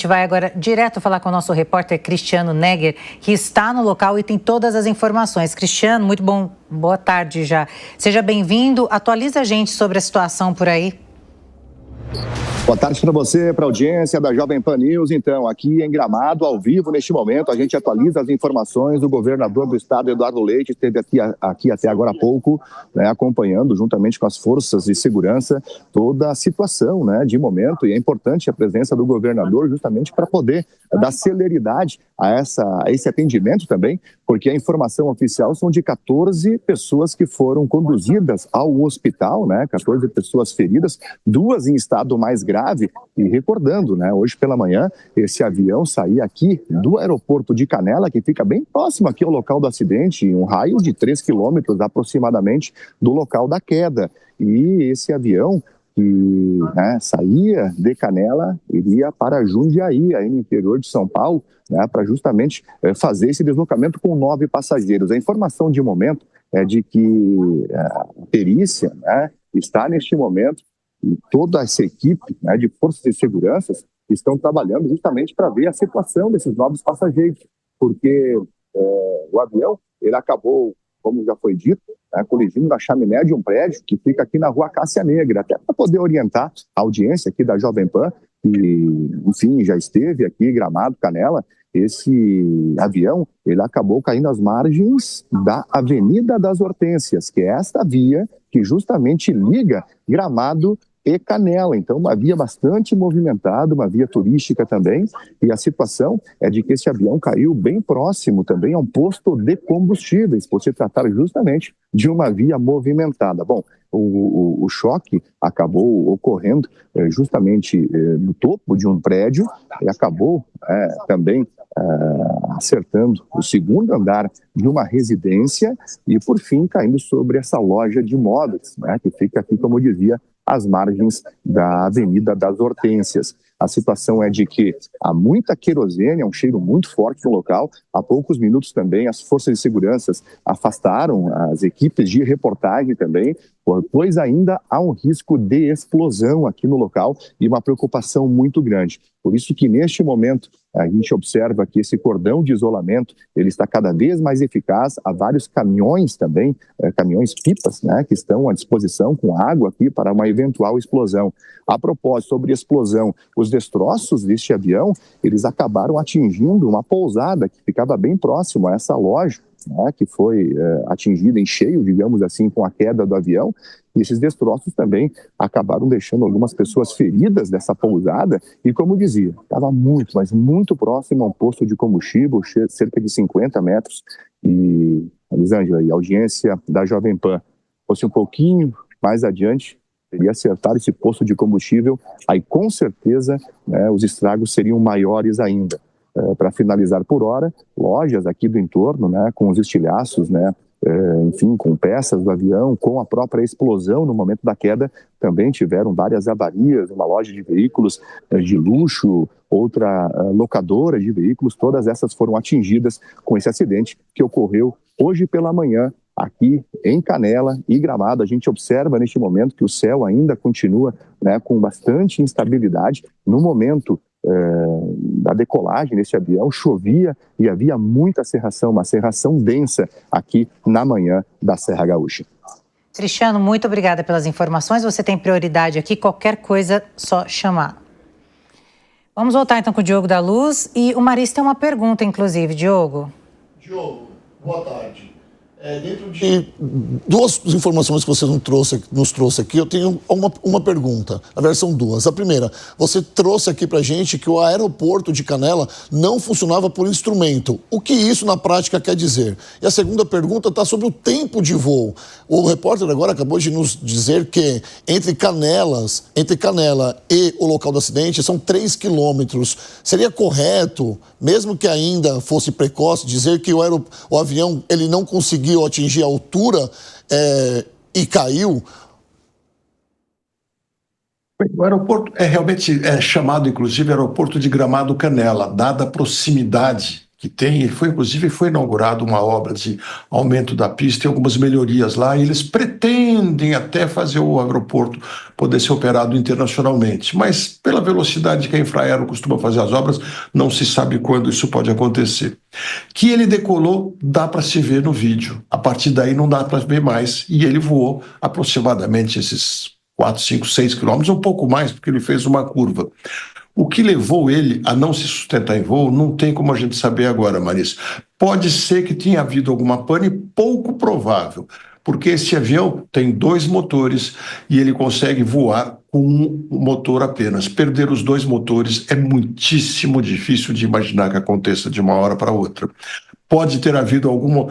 gente vai agora direto falar com o nosso repórter Cristiano Negger, que está no local e tem todas as informações. Cristiano, muito bom, boa tarde já. Seja bem-vindo, atualiza a gente sobre a situação por aí. Boa tarde para você, para a audiência da Jovem Pan News. Então, aqui em Gramado, ao vivo, neste momento, a gente atualiza as informações do governador do estado, Eduardo Leite, esteve aqui até agora há pouco, né, acompanhando, juntamente com as forças de segurança, toda a situação, né, de momento. E é importante a presença do governador justamente para poder dar celeridade a esse atendimento também, porque a informação oficial são de 14 pessoas que foram conduzidas ao hospital, né, 14 pessoas feridas, 2 em estado mais grave. E recordando, né, hoje pela manhã, esse avião saía aqui do aeroporto de Canela, que fica bem próximo aqui ao local do acidente, em um raio de 3 quilômetros aproximadamente do local da queda. E esse avião que, né, saía de Canela, iria para Jundiaí, aí no interior de São Paulo, né, para justamente fazer esse deslocamento com 9 passageiros. A informação de momento é de que a perícia, né, está neste momento, e toda essa equipe, né, de forças de segurança estão trabalhando justamente para ver a situação desses novos passageiros, porque o avião ele acabou, como já foi dito, né, colidindo na chaminé de um prédio que fica aqui na rua Cássia Negra, até para poder orientar a audiência aqui da Jovem Pan, que, enfim, já esteve aqui em Gramado, Canela. Esse avião ele acabou caindo às margens da Avenida das Hortênsias, que é esta via que justamente liga Gramado e Canela. Então, uma via bastante movimentada, uma via turística também, e a situação é de que esse avião caiu bem próximo também a um posto de combustíveis, por se tratar justamente de uma via movimentada. Bom, o choque acabou ocorrendo justamente no topo de um prédio e acabou também acertando o segundo andar de uma residência e, por fim, caindo sobre essa loja de móveis, né, que fica aqui, como eu dizia, às margens da Avenida das Hortênsias. A situação é de que há muita querosene, é um cheiro muito forte no local. Há poucos minutos também as forças de segurança afastaram as equipes de reportagem também, pois ainda há um risco de explosão aqui no local e uma preocupação muito grande. Por isso que neste momento a gente observa que esse cordão de isolamento ele está cada vez mais eficaz. Há vários caminhões também, caminhões-pipas, né, que estão à disposição com água aqui para uma eventual explosão. A propósito, sobre explosão, os destroços deste avião, eles acabaram atingindo uma pousada que ficava bem próximo a essa loja, né, que foi atingida em cheio, digamos assim, com a queda do avião. E esses destroços também acabaram deixando algumas pessoas feridas dessa pousada e, como dizia, estava muito, mas muito próximo a um posto de combustível, cerca de 50 metros. E, Elisângela, e a audiência da Jovem Pan fosse um pouquinho mais adiante, teria acertado esse posto de combustível, aí com certeza, né, os estragos seriam maiores ainda. Para finalizar por hora, lojas aqui do entorno, né, com os estilhaços, né, enfim, com peças do avião, com a própria explosão no momento da queda, também tiveram várias avarias. Uma loja de veículos de luxo, outra locadora de veículos, todas essas foram atingidas com esse acidente que ocorreu hoje pela manhã aqui em Canela e Gramado. A gente observa neste momento que o céu ainda continua, né, com bastante instabilidade. No momento da decolagem desse avião, chovia e havia muita cerração, uma cerração densa aqui na manhã da Serra Gaúcha. Cristiano, muito obrigada pelas informações. Você tem prioridade aqui, qualquer coisa, só chamar. Vamos voltar então com o Diogo da Luz. E o Maris tem uma pergunta, inclusive. Diogo, boa tarde. Dentro de duas informações que você nos trouxe aqui, eu tenho uma pergunta, na versão 2. A primeira, você trouxe aqui pra gente que o aeroporto de Canela não funcionava por instrumento. O que isso na prática quer dizer? E a segunda pergunta está sobre o tempo de voo. O repórter agora acabou de nos dizer que entre Canela e o local do acidente são 3 quilômetros. Seria correto, mesmo que ainda fosse precoce, dizer que o avião ele não conseguiu atingir a altura e caiu? O aeroporto realmente chamado, inclusive, aeroporto de Gramado Canela, dada a proximidade que tem, inclusive foi inaugurada uma obra de aumento da pista e algumas melhorias lá, e eles pretendem até fazer o aeroporto poder ser operado internacionalmente, mas pela velocidade que a Infraero costuma fazer as obras, não se sabe quando isso pode acontecer. Que ele decolou, dá para se ver no vídeo, a partir daí não dá para ver mais, e ele voou aproximadamente esses 4, 5, 6 quilômetros, um pouco mais, porque ele fez uma curva. O que levou ele a não se sustentar em voo, não tem como a gente saber agora, Marisa. Pode ser que tenha havido alguma pane, pouco provável, porque esse avião tem 2 motores e ele consegue voar com um motor apenas. Perder os 2 motores é muitíssimo difícil de imaginar que aconteça de uma hora para outra. Pode ter havido alguma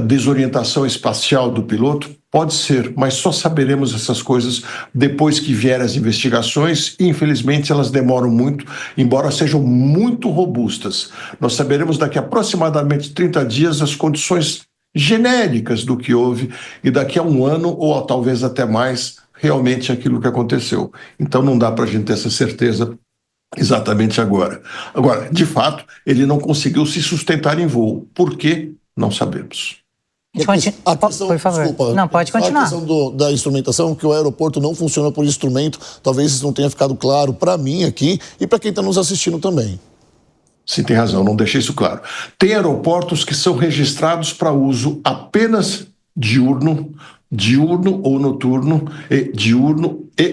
desorientação espacial do piloto? Pode ser, mas só saberemos essas coisas depois que vierem as investigações e, infelizmente, elas demoram muito, embora sejam muito robustas. Nós saberemos daqui a aproximadamente 30 dias as condições genéricas do que houve e daqui a 1 ano, ou talvez até mais, realmente aquilo que aconteceu. Então não dá para a gente ter essa certeza exatamente agora. Agora, de fato, ele não conseguiu se sustentar em voo. Por quê? Não sabemos. A questão, por favor. Desculpa, não, pode continuar. A questão da instrumentação, que o aeroporto não funciona por instrumento, talvez isso não tenha ficado claro para mim aqui e para quem está nos assistindo também. Sim, tem razão, não deixei isso claro. Tem aeroportos que são registrados para uso apenas diurno ou noturno,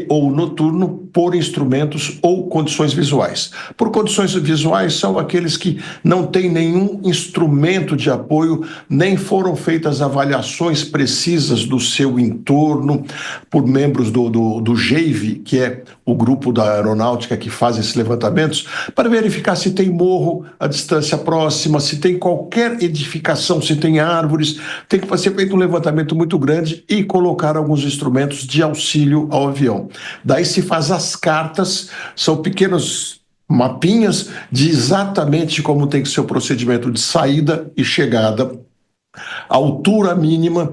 ou noturno por instrumentos ou condições visuais. Por condições visuais são aqueles que não têm nenhum instrumento de apoio, nem foram feitas avaliações precisas do seu entorno por membros do GEIV, que é o grupo da aeronáutica que faz esses levantamentos, para verificar se tem morro à distância próxima, se tem qualquer edificação, se tem árvores. Tem que ser feito um levantamento muito grande e colocar alguns instrumentos de auxílio ao avião. Daí se faz as cartas, são pequenos mapinhas de exatamente como tem que ser o procedimento de saída e chegada, a altura mínima,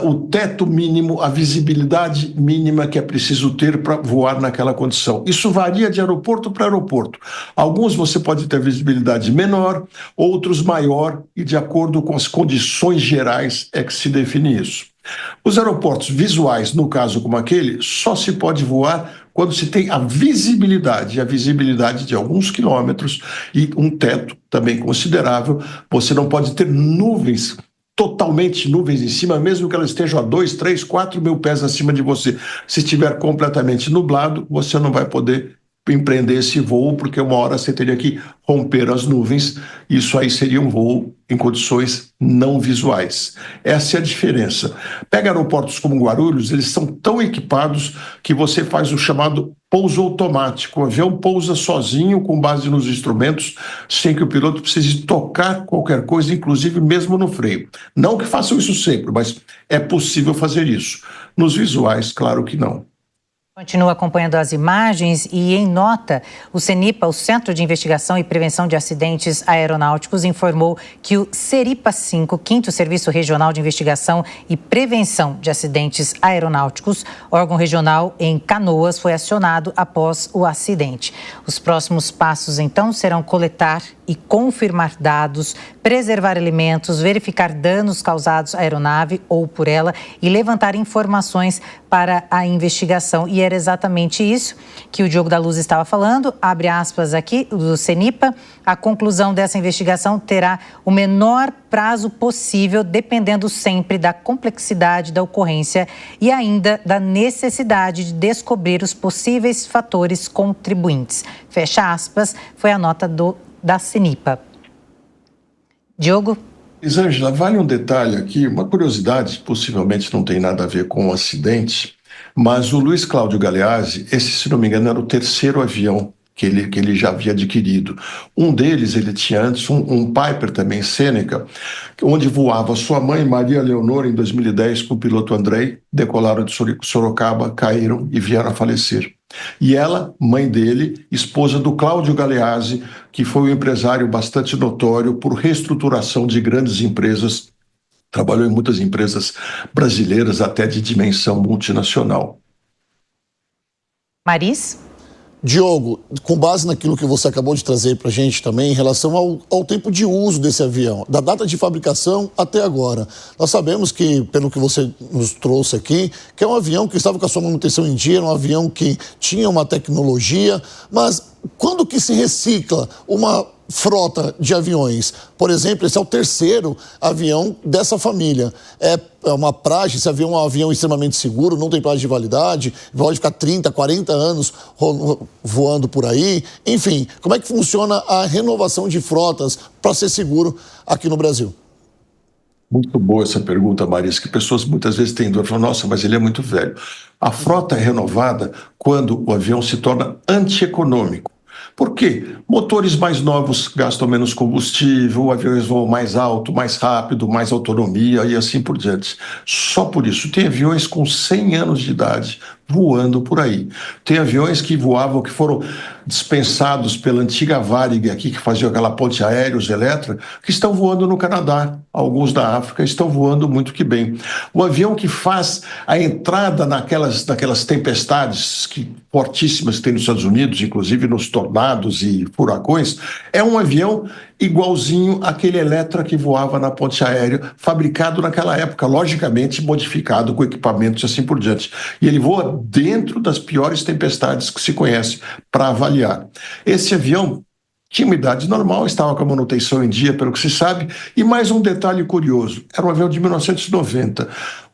o teto mínimo, a visibilidade mínima que é preciso ter para voar naquela condição. Isso varia de aeroporto para aeroporto. Alguns você pode ter visibilidade menor, outros maior, e de acordo com as condições gerais é que se define isso. Os aeroportos visuais, no caso como aquele, só se pode voar quando se tem a visibilidade de alguns quilômetros e um teto também considerável. Você não pode ter nuvens, totalmente nuvens em cima, mesmo que elas estejam a 2, 3, 4 mil pés acima de você. Se estiver completamente nublado, você não vai poder empreender esse voo, porque uma hora você teria que romper as nuvens. Isso aí seria um voo em condições não visuais. Essa é a diferença. Pega aeroportos como Guarulhos, eles são tão equipados que você faz o chamado pouso automático. O avião pousa sozinho, com base nos instrumentos, sem que o piloto precise tocar qualquer coisa, inclusive mesmo no freio. Não que façam isso sempre, mas é possível fazer isso. Nos visuais, claro que não. Continua acompanhando as imagens e, em nota, o CENIPA, o Centro de Investigação e Prevenção de Acidentes Aeronáuticos, informou que o CERIPA-5, 5º Serviço Regional de Investigação e Prevenção de Acidentes Aeronáuticos, órgão regional em Canoas, foi acionado após o acidente. Os próximos passos, então, serão coletar e confirmar dados, preservar elementos, verificar danos causados à aeronave ou por ela e levantar informações para a investigação. E era exatamente isso que o Diogo da Luz estava falando, abre aspas aqui, do CENIPA. A conclusão dessa investigação terá o menor prazo possível, dependendo sempre da complexidade da ocorrência e ainda da necessidade de descobrir os possíveis fatores contribuintes. Fecha aspas, foi a nota da CENIPA. Diogo? Elisângela, vale um detalhe aqui, uma curiosidade, possivelmente não tem nada a ver com o acidente, mas o Luiz Cláudio Galeazzi, esse, se não me engano, era o 3º avião que ele já havia adquirido. Um deles, ele tinha antes um Piper também, Seneca, onde voava sua mãe, Maria Leonor, em 2010, com o piloto Andrei, decolaram de Sorocaba, caíram e vieram a falecer. E ela, mãe dele, esposa do Cláudio Galeazzi, que foi um empresário bastante notório por reestruturação de grandes empresas, trabalhou em muitas empresas brasileiras, até de dimensão multinacional. Maris? Diogo, com base naquilo que você acabou de trazer para a gente também, em relação ao tempo de uso desse avião, da data de fabricação até agora. Nós sabemos que, pelo que você nos trouxe aqui, que é um avião que estava com a sua manutenção em dia, um avião que tinha uma tecnologia, mas quando que se recicla uma frota de aviões? Por exemplo, esse é o terceiro avião dessa família. É uma praxe, esse avião é um avião extremamente seguro, não tem prazo de validade, pode ficar 30, 40 anos voando por aí. Enfim, como é que funciona a renovação de frotas para ser seguro aqui no Brasil? Muito boa essa pergunta, Marisa, que pessoas muitas vezes têm dúvida, falam, nossa, mas ele é muito velho. A frota é renovada quando o avião se torna antieconômico. Por quê? Motores mais novos gastam menos combustível, aviões voam mais alto, mais rápido, mais autonomia e assim por diante. Só por isso. Tem aviões com 100 anos de idade voando por aí. Tem aviões que voavam, que foram dispensados pela antiga Varig aqui, que fazia aquela ponte aérea, os Eletra, que estão voando no Canadá. Alguns da África estão voando muito que bem. O avião que faz a entrada naquelas tempestades fortíssimas que tem nos Estados Unidos, inclusive nos tornados e furacões, é um avião igualzinho àquele Eletra que voava na ponte aérea, fabricado naquela época, logicamente modificado com equipamentos e assim por diante. E ele voa dentro das piores tempestades que se conhece para avaliar. Esse avião tinha uma idade normal, estava com a manutenção em dia, pelo que se sabe, e mais um detalhe curioso, era um avião de 1990.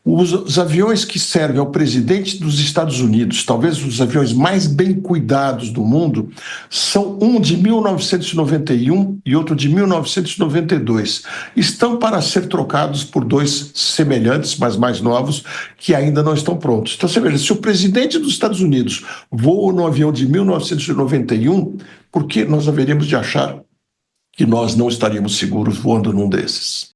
Os aviões que servem ao presidente dos Estados Unidos, talvez os aviões mais bem cuidados do mundo, são um de 1991 e outro de 1992. Estão para ser trocados por dois semelhantes, mas mais novos, que ainda não estão prontos. Então você veja, se o presidente dos Estados Unidos voa no avião de 1991, por que nós haveríamos de achar que nós não estaríamos seguros voando num desses?